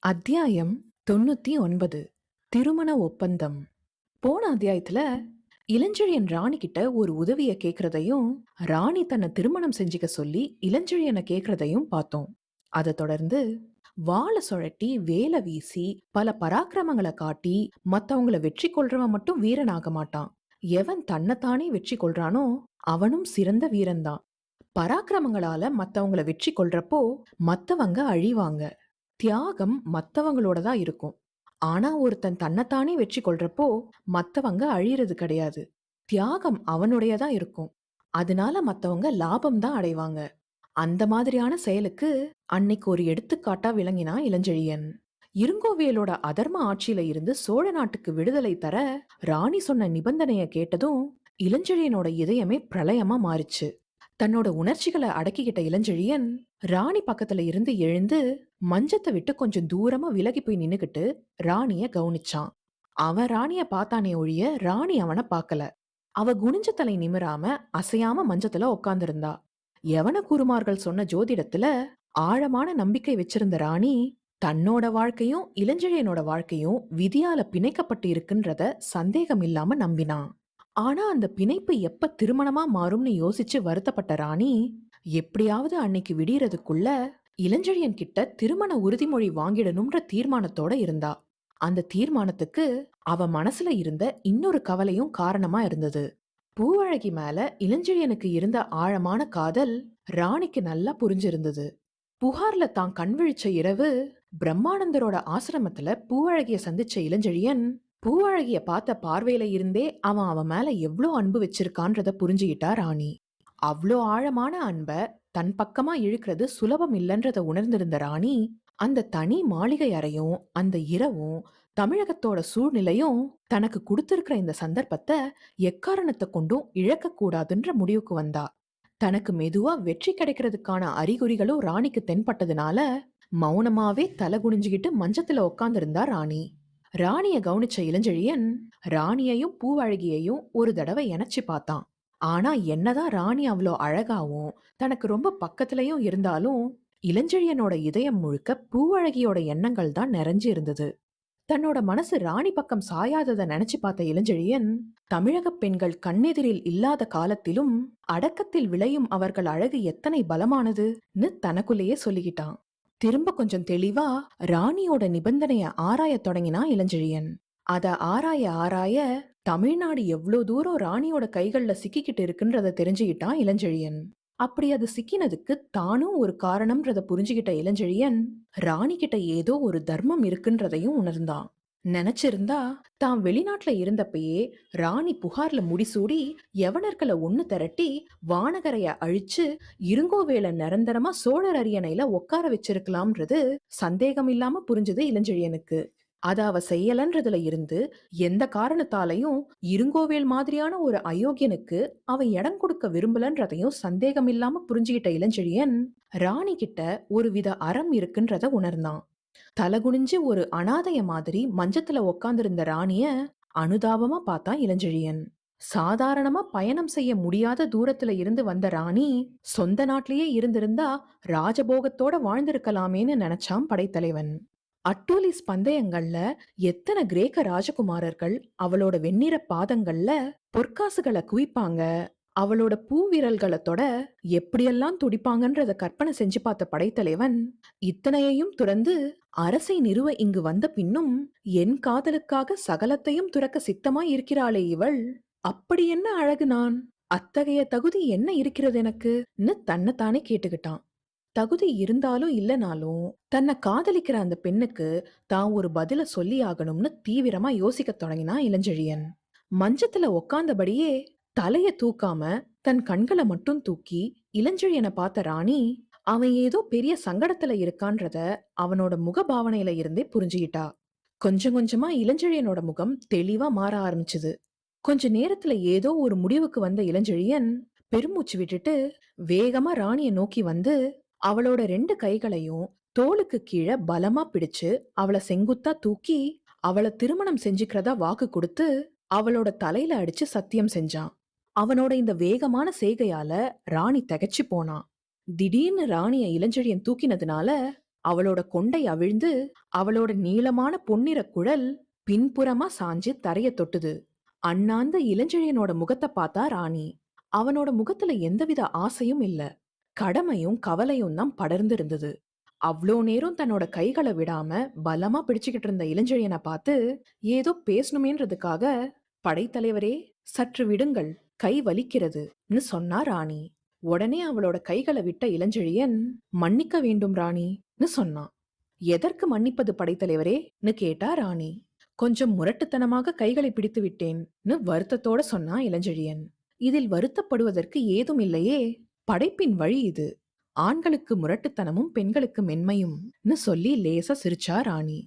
அத்தியாயம் 99. திருமண ஒப்பந்தம். போன அத்தியாயத்துல இளஞ்செழியன் ராணி கிட்ட ஒரு உதவிய கேக்குறதையும், ராணி தன்னை திருமணம் செஞ்சுக்க சொல்லி இளஞ்செழியனை கேக்குறதையும் பார்த்தோம். அதை தொடர்ந்து வாளை சுழட்டி வேலை வீசி பல பராக்கிரமங்களை காட்டி மத்தவங்கள வெற்றி கொள்றவன் மட்டும் வீரனாக மாட்டான். எவன் தன்னைத்தானே வெற்றி கொள்றானோ அவனும் சிறந்த வீரன்தான். பராக்கிரமங்களால மத்தவங்கள வெற்றி கொள்றப்போ மத்தவங்க அழிவாங்க. தியாகம் மத்தவங்களோட தான் இருக்கும். ஆனா ஒருத்தன் தன்னைத்தானே வெற்றி கொள்றப்போ மத்தவங்க அழியறது கிடையாது. தியாகம் அவனுடையதா இருக்கும். அதனால மத்தவங்க லாபம் தான் அடைவாங்க. அந்த மாதிரியான செயலுக்கு அன்னைக்கு ஒரு எடுத்துக்காட்டா விளங்கினா இளஞ்செழியன். இருங்கோவேலோட அதர்ம ஆட்சியில இருந்து சோழ நாட்டுக்கு விடுதலை தர ராணி சொன்ன நிபந்தனைய கேட்டதும் இளஞ்செழியனோட இதயமே பிரளயமா மாறிச்சு. தன்னோட உணர்ச்சிகளை அடக்கிக்கிட்ட இளஞ்செழியன் ராணி பக்கத்துல இருந்து எழுந்து மஞ்சத்தை விட்டு கொஞ்சம் தூரமா விலகி போய் நின்னுகிட்டு ராணிய கவனிச்சான். அவன் ராணிய பார்த்தானே ஒழிய ராணி அவனை பார்க்கல. அவ குனிஞ்ச தலை நிமிராம அசையாம மஞ்சத்துல உட்கார்ந்திருந்தா. யவன குருமார்கள் சொன்ன ஜோதிடத்துல ஆழமான நம்பிக்கை வச்சிருந்த ராணி தன்னோட வாழ்க்கையும் இளஞ்செழியனோட வாழ்க்கையும் விதியால பிணைக்கப்பட்டு இருக்குன்றத சந்தேகம் இல்லாம நம்பினான். ஆனா அந்த பிணைப்பு எப்ப திருமணமா மாறும்னு யோசிச்சு வருத்தப்பட்ட ராணி எப்படியாவது அன்னைக்கு விடியறதுக்குள்ள இளஞ்செழியன் கிட்ட திருமண உறுதிமொழி வாங்கிடணும்ன்ற தீர்மானத்தோட இருந்தா. அந்த தீர்மானத்துக்கு அவ மனசுல இருந்த இன்னொரு கவலையும் காரணமா இருந்தது. பூவழகி மேல இளஞ்செழியனுக்கு இருந்த ஆழமான காதல் ராணிக்கு நல்லா புரிஞ்சிருந்தது. புகார்ல தான் கண் விழிச்ச இரவு பிரம்மானந்தரோட ஆசிரமத்துல பூவழகிய சந்திச்ச இளஞ்செழியன் பூவழகிய பார்த்த பார்வையில இருந்தே அவன் மேல எவ்ளோ அன்பு வச்சிருக்கான்றத புரிஞ்சுகிட்டா ராணி. அவ்ளோ ஆழமான அன்ப தன் பக்கமா இழுக்கிறது சுலபம் இல்லைன்றத உணர்ந்திருந்த ராணி அந்த தனி மாளிகை அறையும் அந்த இரவும் தமிழகத்தோட சூழ்நிலையும் தனக்கு கொடுத்திருக்கிற இந்த சந்தர்ப்பத்தை எக்காரணத்தை கொண்டும் இழக்க கூடாதுன்ற முடிவுக்கு வந்தா. தனக்கு மெதுவா வெற்றி கிடைக்கிறதுக்கான அறிகுறிகளும் ராணிக்கு தென்பட்டதுனால மௌனமாவே தலை குனிஞ்சுகிட்டு மஞ்சத்துல உட்கார்ந்திருந்தா ராணி. ராணிய கவனிச்ச இளஞ்செழியன் ராணியையும் பூவழகியையும் ஒரு தடவை இணைச்சு பார்த்தான். ஆனா என்னதான் ராணி அவ்வளோ அழகாவும் தனக்கு ரொம்ப பக்கத்திலையும் இருந்தாலும் இளஞ்செழியனோட இதயம் முழுக்க பூவழகியோட எண்ணங்கள் தான் நிறைஞ்சு இருந்தது. தன்னோட மனசு ராணி பக்கம் சாயாததை நினைச்சு பார்த்த இளஞ்செழியன் தமிழக பெண்கள் கண்ணெதிரில் இல்லாத காலத்திலும் அடக்கத்தில் விளையும் அவர்கள் அழகு எத்தனை பலமானதுன்னு தனக்குள்ளேயே சொல்லிக்கிட்டான். திரும்ப கொஞ்சம் தெளிவா ராணியோட நிபந்தனைய ஆராய தொடங்கினா இளஞ்செழியன். அத ஆராய ஆராய தமிழ்நாடு எவ்வளோ தூரம் ராணியோட கைகள்ல சிக்கிக்கிட்டு இருக்குன்றத தெரிஞ்சுக்கிட்டான் இளஞ்செழியன். அப்படி அது சிக்கினதுக்கு தானும் ஒரு காரணம்ன்றத புரிஞ்சுகிட்ட இளஞ்செழியன் ராணி கிட்ட ஏதோ ஒரு தர்மம் இருக்குன்றதையும் உணர்ந்தான். நினைச்சிருந்தா தான் வெளிநாட்டுல இருந்தப்பயே ராணி புகார்ல முடிசூடி யவனர்களை ஒண்ணு திரட்டி வானகரைய அழிச்சு இருங்கோவேல நிரந்தரமா சோழர் அரியணையில உட்கார வச்சிருக்கலாம்ன்றது சந்தேகம் இல்லாம புரிஞ்சது இளஞ்செழியனுக்கு. அத அவ செய்யலன்றதுல இருந்து எந்த காரணத்தாலையும் இருங்கோவேல் மாதிரியான ஒரு அயோக்கியனுக்கு அவ இடம் கொடுக்க விரும்பலன்றதையும் சந்தேகம் இல்லாம புரிஞ்சுகிட்ட இளஞ்செழியன் ராணி கிட்ட ஒரு வித அறம் இருக்குன்றத உணர்ந்தான். தலகுனிஞ்சு ஒரு அனாதைய மாதிரி மஞ்சத்துல உக்காந்திருந்த ராணிய அனுதாபமா பார்த்தான் இளஞ்செழியன். சாதாரணமா பயணம் செய்ய முடியாத தூரத்துல இருந்து வந்த ராணி சொந்த நாட்டிலேயே இருந்திருந்தா ராஜபோகத்தோட வாழ்ந்திருக்கலாமேன்னு நினைச்சான் படைத்தலைவன். அட்டூலிஸ் பந்தயங்கள்ல எத்தனை கிரேக்க ராஜகுமாரர்கள் அவளோட வெண்ணிற பாதங்கள்ல பொற்காசுகளை குவிப்பாங்க, அவளோட பூவிரல்களை தொட எப்படியெல்லாம் துடிப்பாங்கன்றத கற்பனை செஞ்சு பார்த்த படைத்தலைவன் இத்தனையையும் துறந்து அரசை நிறுவ இங்கு வந்த பின்னும் என் காதலுக்காக சகலத்தையும் துறக்க சித்தமாய் இருக்கிறாளே இவள், அப்படி என்ன அழகு நான், அத்தகைய தகுதி என்ன இருக்கிறது எனக்குன்னு தன்னைத்தானே கேட்டுக்கிட்டான். தகுதி இருந்தாலும் இல்லனாலும் தன்னை காதலிக்கிற அந்த பெண்ணுக்கு தான் ஒரு பதில சொல்லி ஆகணும்னு தீவிரமா யோசிக்க தொடங்கினா இளஞ்செழியன். மஞ்சத்துல உக்காந்தபடியே தலைய தூக்காம தன் கண்களை மட்டும் தூக்கி இளஞ்செழியனை பார்த்த ராணி அவன் ஏதோ பெரிய சங்கடத்துல இருக்கான்றத அவனோட முக பாவனையில இருந்தே புரிஞ்சுகிட்டா. கொஞ்சம் கொஞ்சமா இளஞ்செழியனோட முகம் தெளிவா மாற ஆரம்பிச்சுது. கொஞ்ச நேரத்துல ஏதோ ஒரு முடிவுக்கு வந்த இளஞ்செழியன் பெருமூச்சு விட்டுட்டு வேகமா ராணிய நோக்கி வந்து அவளோட 2 கைகளையும் தோளுக்கு கீழே பலமா பிடிச்சு அவளை செங்குத்தா தூக்கி அவளை திருமணம் செஞ்சுக்கிறதா வாக்கு கொடுத்து அவளோட தலையில அடிச்சு சத்தியம் செஞ்சான். அவனோட இந்த வேகமான செய்கையால ராணி திகைச்சு போனான். திடீர்னு ராணிய இளஞ்செழியன் தூக்கினதுனால அவளோட கொண்டை அவிழ்ந்து அவளோட நீளமான பொன்னிற குழல் பின்புறமா சாஞ்சு தரைய தொட்டுது. அண்ணாந்த இளஞ்செழியனோட முகத்தை பார்த்தா ராணி. அவனோட முகத்துல எந்தவித ஆசையும் இல்ல, கடமையும் கவலையும் தான் படர்ந்து இருந்தது. அவ்ளோ நேரம் தன்னோட கைகளை விடாம பலமா பிடிச்சுக்கிட்டு இருந்த இளஞ்செழியனை பார்த்து ஏதோ பேசணுமேன்றதுக்காக, படைத்தலைவரே சற்று விடுங்கள், கை வலிக்கிறதுன்னு சொன்னா ராணி. உடனே அவளோட கைகளை விட்ட இளஞ்செழியன், மன்னிக்க வேண்டும் ராணின்னு சொன்னான். எதற்கு மன்னிப்பது படைத்தலைவரேன்னு கேட்டா ராணி. கொஞ்சம் முரட்டுத்தனமாக கைகளை பிடித்து விட்டேன்னு வருத்தத்தோட சொன்னா இளஞ்செழியன். இதில் வருத்தப்படுவதற்கு ஏதும் இல்லையே, படைப்பின் வழி இது. ஆண்களுக்கு முரட்டுத்தனமும் பெண்களுக்கு மென்மையும்னு சொல்லி லேசா சிரிச்சா ராணி.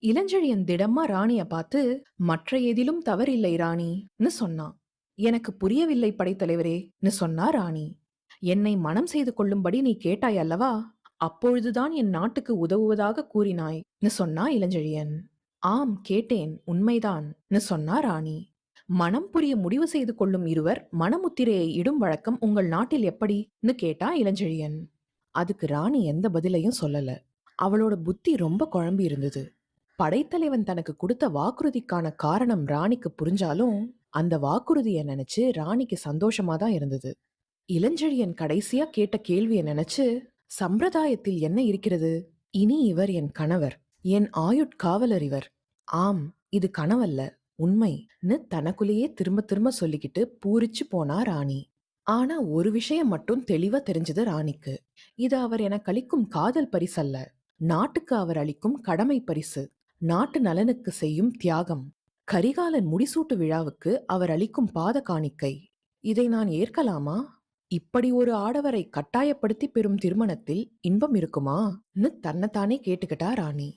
இளஞ்செழியன் திடமா ராணிய பார்த்து, மற்ற எதிலும் தவறில்லை ராணின்னு சொன்னான். எனக்கு புரியவில்லை படைத்தலைவரேன்னு சொன்னா ராணி. என்னை மனம் செய்து கொள்ளும்படி நீ கேட்டாய் அல்லவா, அப்பொழுதுதான் என் நாட்டுக்கு உதவுவதாக கூறினாய்ன்னு சொன்னா இளஞ்செழியன். ஆம் கேட்டேன், உண்மைதான்னு சொன்னா ராணி. மனம் புரிய முடிவு செய்து கொள்ளும் இருவர் மனமுத்திரையை இடும் வழக்கம் உங்கள் நாட்டில் எப்படின்னு கேட்டா இளஞ்செழியன். அதுக்கு ராணி எந்த பதிலையும் சொல்லல. அவளோட புத்தி ரொம்ப குழம்பி இருந்தது. படைத்தலைவன் தனக்கு கொடுத்த வாக்குறுதிக்கான காரணம் ராணிக்கு புரிஞ்சாலும் அந்த வாக்குறுதியை நினைச்சு ராணிக்கு சந்தோஷமா தான் இருந்தது. இளஞ்செழியன் கடைசியா கேட்ட கேள்வியை நினைச்சு, சம்பிரதாயத்தில் என்ன இருக்கிறது? இனி இவர் என் கணவர், என் ஆயுட்காவலர் இவர். ஆம், இது கனவல்ல, உண்மைன்னு தனக்குள்ளேயே திரும்ப திரும்ப சொல்லிக்கிட்டு பூரிச்சு போனா ராணி. ஆனா ஒரு விஷயம் மட்டும் தெளிவா தெரிஞ்சது ராணிக்கு. இது அவர் எனக்கு அளிக்கும் காதல் பரிசல்ல, நாட்டுக்கு அவர் அளிக்கும் கடமை பரிசு, நாட்டு நலனுக்கு செய்யும் தியாகம், கரிகாலன் முடிசூட்டு விழாவுக்கு அவர் அளிக்கும் பாத காணிக்கை. இதை நான் ஏற்கலாமா? இப்படி ஒரு ஆடவரை கட்டாயப்படுத்தி பெறும் திருமணத்தில் இன்பம் இருக்குமான்னு தன்னைத்தானே கேட்டுக்கிட்டா ராணி.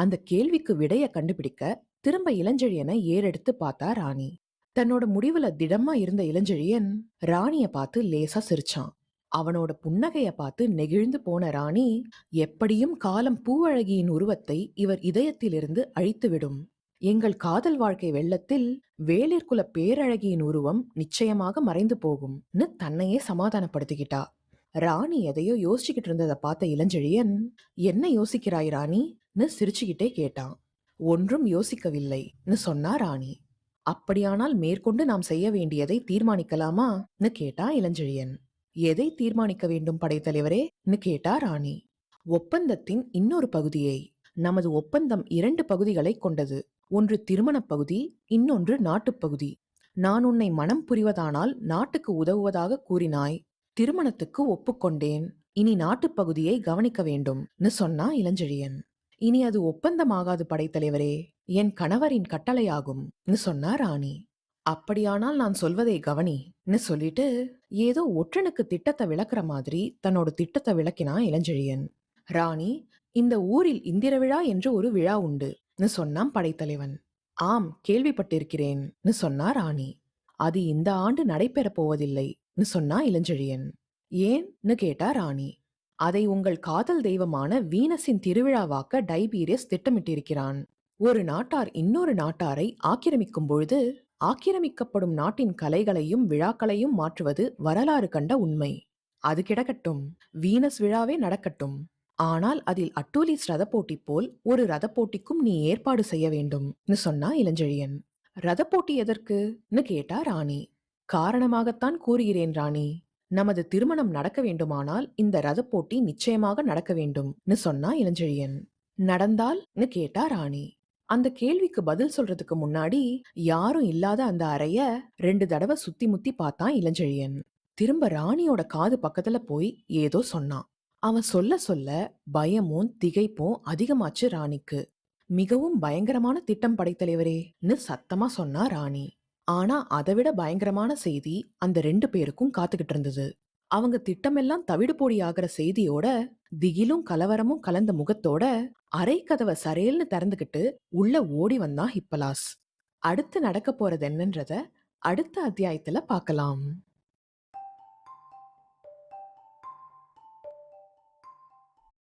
அந்த கேள்விக்கு விடைய கண்டுபிடிக்க திரும்ப இளஞ்செழியனை ஏறெடுத்து பார்த்தா ராணி. தன்னோட முடிவுல திடமா இருந்த இளஞ்செழியன் ராணிய பார்த்து லேசா சிரிச்சான். அவனோட புன்னகைய பார்த்து நெகிழ்ந்து போன ராணி, எப்படியும் காலம் பூவழகியின் உருவத்தை இவர் இதயத்திலிருந்து அழித்துவிடும். எங்கள் காதல் வாழ்க்கை வெள்ளத்தில் வேளிர்குல பேரழகியின் உருவம் நிச்சயமாக மறைந்து போகும்னு தன்னையே சமாதானப்படுத்திக்கிட்டா. ராணி எதையோ யோசிச்சுக்கிட்டு இருந்ததை பார்த்த இளஞ்செழியன், என்ன யோசிக்கிறாய் ராணின்னு சிரிச்சுக்கிட்டே கேட்டான். ஒன்றும் யோசிக்கவில்லைன்னு சொன்னா ராணி. அப்படியானால் மேற்கொண்டு நாம் செய்ய வேண்டியதை தீர்மானிக்கலாமான்னு கேட்டா இளஞ்செழியன். எதை தீர்மானிக்க வேண்டும் படைத்தலைவரேன்னு கேட்டா ராணி. ஒப்பந்தத்தின் இன்னொரு பகுதியை. நமது ஒப்பந்தம் 2 பகுதிகளை கொண்டது. ஒன்று திருமணப் பகுதி, இன்னொன்று நாட்டுப்பகுதி. நான் உன்னை மனம் புரிவதானால் நாட்டுக்கு உதவுவதாக கூறினாய், திருமணத்துக்கு ஒப்புக்கொண்டேன். இனி நாட்டுப்பகுதியை கவனிக்க வேண்டும்னு சொன்னா இளஞ்செழியன். இனி அது ஒப்பந்தமாகாது படைத்தலைவரே, என் கணவரின் கட்டளையாகும்னு சொன்னா ராணி. அப்படியானால் நான் சொல்வதை கவனின்னு சொல்லிட்டு ஏதோ ஒற்றனுக்கு திட்டத்தை விளக்குற மாதிரி தன்னோட திட்டத்தை விளக்கினா இளஞ்செழியன். ராணி, இந்த ஊரில் இந்திர விழா என்று ஒரு விழா உண்டுன்னு சொன்னான் படைத்தலைவன். ஆம், கேள்விப்பட்டிருக்கிறேன்னு சொன்னா ராணி. அது இந்த ஆண்டு நடைபெறப் போவதில்லைன்னு சொன்னா இளஞ்செழியன். ஏன்னு கேட்டா ராணி. அதை உங்கள் காதல் தெய்வமான வீனஸின் திருவிழாவாக்க டைபீரியஸ் திட்டமிட்டிருக்கிறான். ஒரு நாட்டார் இன்னொரு நாட்டாரை ஆக்கிரமிக்கும் பொழுது ஆக்கிரமிக்கப்படும் நாட்டின் கலைகளையும் விழாக்களையும் மாற்றுவது வரலாறு கண்ட உண்மை. அது கிடக்கட்டும், வீனஸ் விழாவே நடக்கட்டும். ஆனால் அதில் அட்டூலிஸ் ரத போட்டி போல் ஒரு ரத போட்டிக்கும் நீ ஏற்பாடு செய்ய வேண்டும்னு சொன்னா இளஞ்செழியன். ரத போட்டி எதற்குன்னு கேட்டா ராணி. காரணமாகத்தான் கூறுகிறேன் ராணி. நமது திருமணம் நடக்க வேண்டுமானால் இந்த ரத போட்டி நிச்சயமாக நடக்க வேண்டும்னு சொன்னா இளஞ்செழியன். நடந்தால்னு கேட்டா ராணி. அந்த கேள்விக்கு பதில் சொல்றதுக்கு முன்னாடி யாரும் இல்லாத அந்த அறைய 2 தடவை சுத்தி முத்தி பார்த்தான் இளஞ்செழியன். திரும்ப ராணியோட காது பக்கத்துல போய் ஏதோ சொன்னான். அவன் சொல்ல சொல்ல பயமும் திகைப்பும் அதிகமாச்சு ராணிக்கு. மிகவும் பயங்கரமான திட்டம் படைத்தலைவரேன்னு சத்தமா சொன்னா ராணி. ஆனா அதைவிட பயங்கரமான செய்தி அந்த 2 பேருக்கும் காத்துக்கிட்டு இருந்தது. அவங்க திட்டமெல்லாம் தவிடு பொடி ஆகிற செய்தியோட திகிலும் கலவரமும் கலந்த முகத்தோட அரை கதவை சரேல்னு திறந்துகிட்டு உள்ள ஓடி வந்தான் ஹிப்பலாஸ். அடுத்து நடக்க போறது என்னன்றத அடுத்த அத்தியாயத்துல பார்க்கலாம்.